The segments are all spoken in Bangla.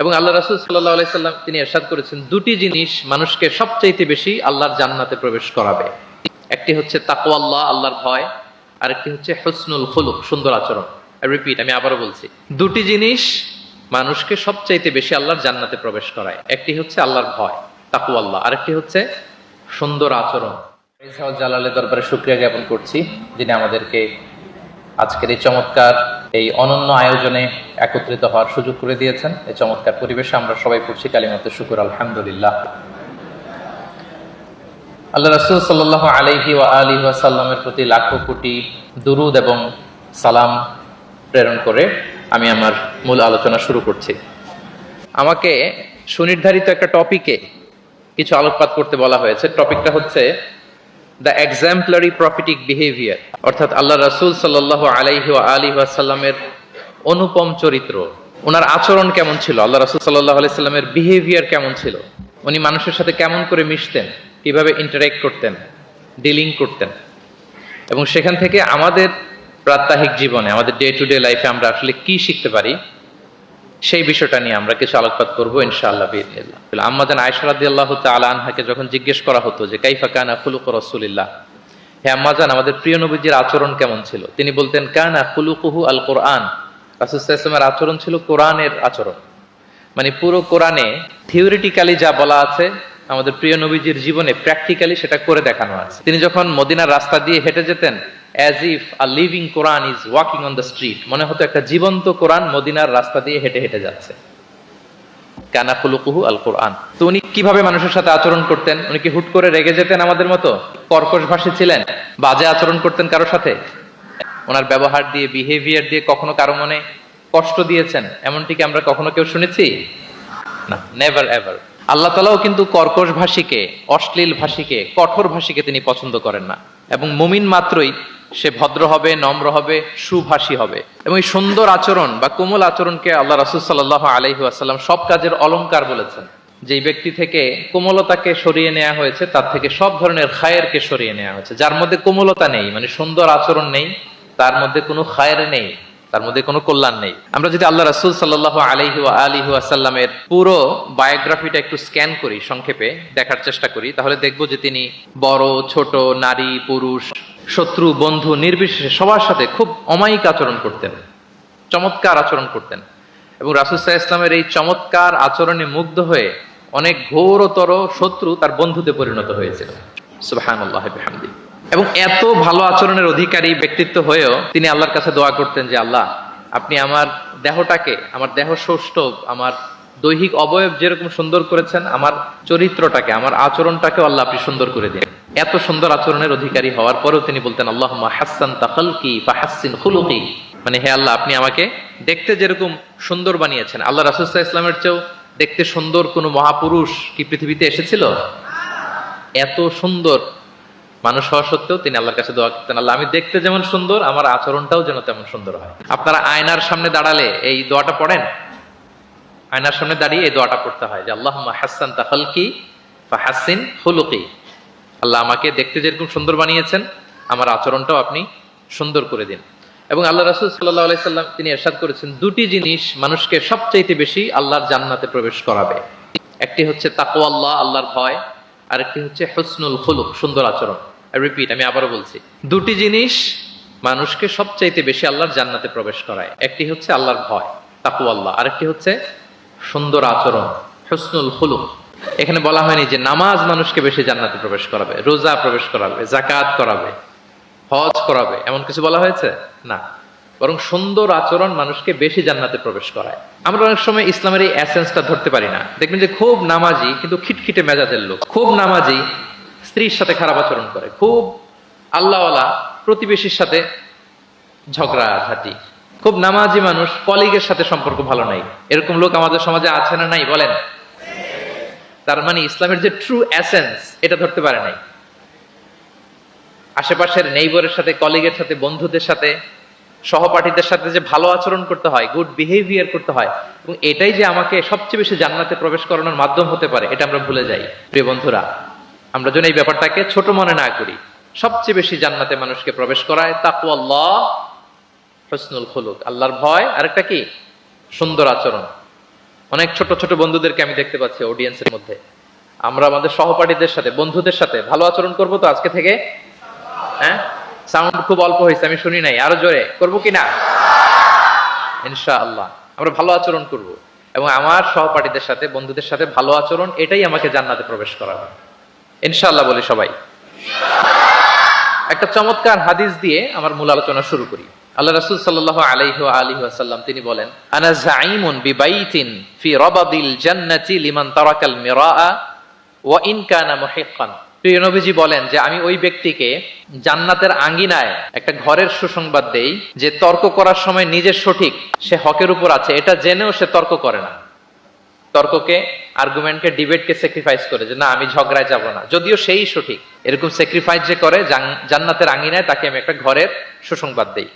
এবং আল্লাহ রাসূল সাল্লাল্লাহু আলাইহি সাল্লাম তিনি ইরশাদ করেছেন, দুটি জিনিস মানুষকে সবচাইতে বেশি আল্লাহর জান্নাতে প্রবেশ করাবে। একটি হচ্ছে তাকওয়াল্লাহ, আল্লাহর ভয়, আরেকটি হচ্ছে হুসনুল খুলুক, সুন্দর আচরণ। আমি আবারও বলছি, দুটি জিনিস মানুষকে সবচাইতে বেশি আল্লাহর জান্নাতে প্রবেশ করায়। একটি হচ্ছে আল্লাহর ভয়, তাকওয়াল্লাহ, আরেকটি হচ্ছে সুন্দর আচরণ। জালালের দরবারে শুকরিয়া জ্ঞাপন করছি, যিনি আমাদেরকে আজকের এই চমৎকার, এই অনন্য আয়োজনে একত্রিত হওয়ার সুযোগ করে দিয়েছেন। এই চমৎকার পরিবেশে আমরা সবাই পড়ছি কালিমাতে শুকর, আলহামদুলিল্লাহ। আল্লাহ রাসূল সাল্লাল্লাহু আলাইহি ওয়া আলিহি ওয়াসাল্লামের প্রতি লাখো কোটি দুরুদ এবং সালাম প্রেরণ করে আমি আমার মূল আলোচনা শুরু করছি। আমাকে সুনির্ধারিত একটা টপিকে কিছু আলোকপাত করতে বলা হয়েছে। টপিকটা হচ্ছে দ্য এক্সাম্পলারি প্রফিটিক বিহেভিয়ার, অর্থাৎ আল্লাহ রাসূল সাল্লাল্লাহু আলাইহি ওয়া আলিহি ওয়াসাল্লামের অনুপম চরিত্র। ওনার আচরণ কেমন ছিল, আল্লাহ রাসূল সাল্লাল্লাহু আলাইহি সাল্লামের বিহেভিয়ার কেমন ছিল, উনি মানুষের সাথে কেমন করে মিশতেন, কিভাবে ইন্টারঅ্যাক্ট করতেন, ডিলিং করতেন, এবং সেখান থেকে আমাদের প্রাত্যহিক জীবনে, আমাদের ডে টু ডে লাইফে আমরা আসলে কি শিখতে পারি, সেই বিষয়টা নিয়ে আমরা কিছু আলোকপাত করবো ইনশাআল্লাহ বিইذنিল্লাহ। আম্মা জান আয়েশা রাদিয়াল্লাহু তাআলা আনহাকে যখন জিজ্ঞেস করা হতো যে কাইফা কানা খুলুকু রাসূলিল্লাহ, হে আম্মা জান, আমাদের প্রিয় নবীজির আচরণ কেমন ছিল, তিনি বলতেন কানা খুলুকুহু আল কোরআন, রাসূল সাল্লাল্লাহু আলাইহি ওয়াসাল্লামের আচরণ ছিল কোরআনের আচরণ। মানে পুরো কোরআনে থিওরিটিক্যালি যা বলা আছে, আমাদের প্রিয় নবীজির জীবনে প্র্যাকটিক্যালি সেটা করে দেখানো আছে। তিনি যখন মদিনার রাস্তা দিয়ে হেঁটে যেতেন, as if a living Quran is walking on the street, মনে হতো একটা জীবন্ত কোরআন মদিনার রাস্তা দিয়ে হেঁটে হেঁটে যাচ্ছে। কানা খুলুকুহু আল কোরআন। তো উনি কিভাবে মানুষের সাথে আচরণ করতেন? উনি কি হুট করে রেগে যেতেন আমাদের মতো, কর্কশ ভাষী ছিলেন, বাজে আচরণ করতেন কারোর সাথে? ওনার ব্যবহার দিয়ে, বিহেভিয়ার দিয়ে কখনো কারো মনে কষ্ট দিয়েছেন এমনটি কি আমরা কখনো কেউ শুনেছি? না, নেভার এভার। আল্লাহ তাআলাও কিন্তু কর্কশ ভাষীকে, অশ্লীল ভাষীকে, কঠোর ভাষীকে তিনি পছন্দ করেন না। এবং মুমিন মাত্রই সে ভদ্র হবে, নম্র হবে, সুভাষী হবে। এবং এই সুন্দর আচরণ বা কোমল আচরণকে আল্লাহ রাসূল সাল্লাল্লাহু আলাইহি ওয়াসাল্লাম সব কাজের অলংকার বলেছেন। যেই ব্যক্তি থেকে কোমলতাকে সরিয়ে নেওয়া হয়েছে, তার থেকে সব ধরনের খায়েরকে সরিয়ে নেওয়া হয়েছে। যার মধ্যে কোমলতা নেই, মানে সুন্দর আচরণ নেই, তার মধ্যে কোনো খায়ের নেই, তার মধ্যে কোনো কল্যাণ নেই। আমরা যদি আল্লাহ রাসূল সাল্লাল্লাহু আলাইহি ওয়া আলিহি ওয়াসাল্লামের পুরো বায়োগ্রাফিটা একটু স্ক্যান করি, সংক্ষেপে দেখার চেষ্টা করি, তাহলে দেখবো যে তিনি বড় ছোট, নারী পুরুষ, শত্রু বন্ধু নির্বিশেষে সবার সাথে খুব অমায়িক আচরণ করতেন, চমৎকার আচরণ করতেন। এবং রাসূল সাল্লাল্লাহু আলাইহি ওয়াসাল্লামের এই চমৎকার আচরণে মুগ্ধ হয়ে অনেক ঘোরতর শত্রু তার বন্ধুতে পরিণত হয়েছিল। সুবহানাল্লাহি ওয়া বিহামদিহি। এবং এত ভালো আচরণের অধিকারী ব্যক্তিত্ব হয়েও তিনি আল্লাহর কাছে দোয়া করতেন যে আল্লাহ, আপনি আমার দেহটাকে, আমার দেহ সৌষ্ঠব, আমার দৈহিক অবয়ব যেরকম সুন্দর করেছেন, আমার চরিত্রটাকে, আমার আচরণটাকে আল্লাহ আপনি সুন্দর করে দিন। এত সুন্দর আচরণের অধিকারী হওয়ার পরেও তিনি বলতেন আল্লাহুম্মা হাসসানতা খালকি ফাহাসসিন খুলুকি, মানে হে আল্লাহ, আপনি আমাকে দেখতে যেরকম সুন্দর বানিয়েছেন। আল্লাহ রাসূল সাল্লাল্লাহু আলাইহি ওয়াসাল্লামের চেয়েও দেখতে সুন্দর কোনো মহাপুরুষ কি পৃথিবীতে এসেছিল? এত সুন্দর মানুষ হওয়া সত্ত্বেও তিনি আল্লাহর কাছে দোয়া করতেন, আল্লাহ, আমি দেখতে যেমন সুন্দর, আমার আচরণটাও যেন তেমন সুন্দর হয়। আপনারা আয়নার সামনে দাঁড়ালে এই দোয়াটা পড়েন? আয়নার সামনে দাঁড়িয়ে এই দোয়াটা পড়তে হয় যে আল্লাহুম্মা হাসসানতা খালকি ফাহাসসিন খুলুকি, আল্লাহ আমাকে দেখতে যেরকম সুন্দর বানিয়েছেন, আমার আচরণটাও আপনি সুন্দর করে দিন। এবং আল্লাহ রাসূল সাল্লাল্লাহু আলাইহি সাল্লাম তিনি ইরশাদ করেছেন, দুটি জিনিস মানুষকে সবচাইতে বেশি আল্লাহর জান্নাতে প্রবেশ করাবে। একটি হচ্ছে তাকওয়াল্লাহ, আল্লাহর ভয়, আরেকটি হচ্ছে হুসনুল খুলুক, সুন্দর আচরণ। আমি আবারও বলছি, দুটি জিনিস মানুষকে সবচাইতে বেশি আল্লাহর জান্নাতে প্রবেশ করায়। একটি হচ্ছে আল্লাহর ভয়, তাকওয়াল্লাহ, আরেকটি হচ্ছে সুন্দর আচরণ, হুসনুল খুলুক। এখানে বলা হয়নি যে নামাজ মানুষকে বেশি জান্নাতে প্রবেশ করাবে, রোজা প্রবেশ করাবে, যাকাত করাবে, হজ করাবে, এমন কিছু বলা হয়েছে না। বরং সুন্দর আচরণ মানুষকে বেশি জান্নাতে প্রবেশ করায়। আমরা অনেক সময় ইসলামের এই এসেন্সটা ধরতে পারি না। দেখবেন যে খুব নামাজি কিন্তু খিটখিটে মেজাজের লোক, খুব নামাজি স্ত্রীর সাথে খারাপ আচরণ করে, খুব আল্লাহওয়ালা প্রতিবেশীর সাথে ঝগড়াঝাটি, খুব নামাজি মানুষ কলিগের সাথে সম্পর্ক ভালো নাই, এরকম লোক আমাদের সমাজে আছে না নাই বলেন? তার মানে ইসলামের যে ট্রু এসেন্স এটা ধরতে পারে নাই। আশেপাশের নেইবরের সাথে, কলিগের সাথে, বন্ধুদের সাথে, সহপাঠীদের সাথে যে ভালো আচরণ করতে হয়, গুড বিহেভিয়ার করতে হয়, এবং এটাই যে আমাকে সবচেয়ে বেশি জান্নাতে প্রবেশ করানোর মাধ্যম হতে পারে, এটা আমরা ভুলে যাই। প্রিয় বন্ধুরা, আমরা যেন এই ব্যাপারটাকে ছোট মনে না করি। সবচেয়ে বেশি জান্নাতে মানুষকে প্রবেশ করায় তাকওয়াল্লাহ, হুসনুল খুলুক, আল্লাহর ভয়, আরেকটা কি? সুন্দর আচরণ। অনেক ছোট ছোট বন্ধুদেরকে আমি দেখতে পাচ্ছি অডিয়েন্সের মধ্যে। আমরা আমাদের সহপাঠীদের সাথে, বন্ধুদের সাথে ভালো আচরণ করব তো আজকে থেকে? হ্যাঁ, সাউন্ড খুব অল্প হয়েছে, আমি শুনি নাই, আরো জোরে করবো কিনা? ইনশাআল্লাহ আমরা ভালো আচরণ করব, এবং আমার সহপাঠীদের সাথে, বন্ধুদের সাথে ভালো আচরণ, এটাই আমাকে জান্নাতে প্রবেশ করাবে ইনশাআল্লাহ বলি সবাই। একটা চমৎকার হাদিস দিয়ে আমার মূল আলোচনা শুরু করি। আল্লাহ রাসূল সাল্লাল্লাহু আলাইহি ওয়া আলিহি ওয়াসাল্লাম তিনি বলেন, আনা যাঈমুন বিবাইতিন ফি রাবাদিল জান্নাতি লিমান তারাকাল মিরাআ ওয়া ইন কানা মুহিক্কান। প্রিয় নবীজি বলেন যে আমি ওই ব্যক্তিকে জান্নাতের আঙ্গিনায় একটা ঘরের সুসংবাদ দেই যে তর্ক করার সময় নিজের সঠিক, সে হকের উপর আছে, এটা জেনেও সে তর্ক করে না। তর্ককে, আর্গুমেন্টকে, ডিবেটকে স্যাক্রিফাইস করে যে না আমি ঝগড়ায় যাব না, যদিও সেই সঠিক, এরকম স্যাক্রিফাইস যে করে জান্নাতের আঙ্গিনায়, তাকে আমি একটা ঘরের সুসংবাদ দেই।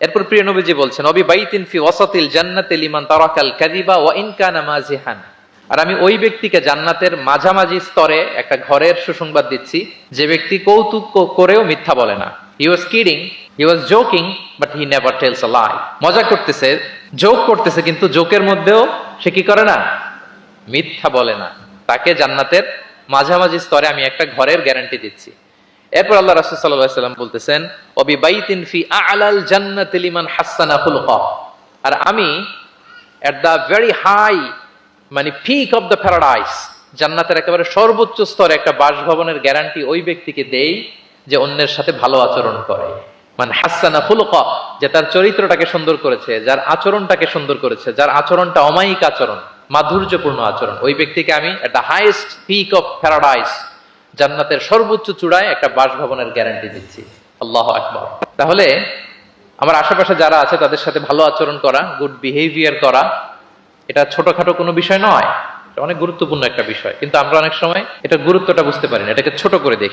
এরপর প্রিয় নবীজি বলছেন, অবি বাইতিন ফি ওয়াসাতিল জান্নাতি লিমান তারাকাল কাযিবা ওয়া ইন কানা মাজিহান। আর আমি ওই ব্যক্তিকে জান্নাতের মাঝামাঝি স্তরে একটা ঘরের সুসংবাদ দিচ্ছি যে ব্যক্তি কৌতুক করেও মিথ্যা বলে না। He was kidding, he was joking, but he never tells a lie. মজা করতেছে, জোক করতেছে, কিন্তু জোকের মধ্যেও সে কি করে না? মিথ্যা বলে না। তাকে জান্নাতের মাঝামাঝি স্তরে আমি একটা ঘরের গ্যারান্টি দিচ্ছি। এরপর আল্লাহ রাসূল সাল্লাল্লাহু আলাইহি ওয়াসাল্লাম বলতেছেন, ওয়াবি বাইতিন ফি আ'লাল জান্নাতি লিমান হাসানা খুলুকা। আর আমি এট দা ভেরি হাই, মানে পিক অফ দ্য প্যারাডাইস, জান্নাতের একেবারে সর্বোচ্চ স্তরে একটা বাসভবনের গ্যারান্টি ওই ব্যক্তিকে দেই যে অন্যের সাথে ভালো আচরণ করে। মানে হাসানা খুলুকা, যে তার চরিত্রটাকে সুন্দর করেছে, যার আচরণটাকে সুন্দর করেছে, যার আচরণটা অমায়িক আচরণ, মাধুর্যপূর্ণ আচরণ, ওই ব্যক্তিকে আমি at the highest peak of paradise, জান্নাতের সর্বোচ্চ চূড়ায় একটা বাসভবনের গ্যারান্টি দিচ্ছি। আল্লাহু আকবার। তাহলে আমার আশেপাশে যারা আছে তাদের সাথে ভালো আচরণ করা, গুড বিহেভিয়ার করা, এটা ছোটখাটো কোনো বিষয় নয়, এটা অনেক গুরুত্বপূর্ণ একটা বিষয়। কিন্তু আমরা অনেক সময় এটার গুরুত্বটা বুঝতে পারি না, এটাকে ছোট করে দেখি।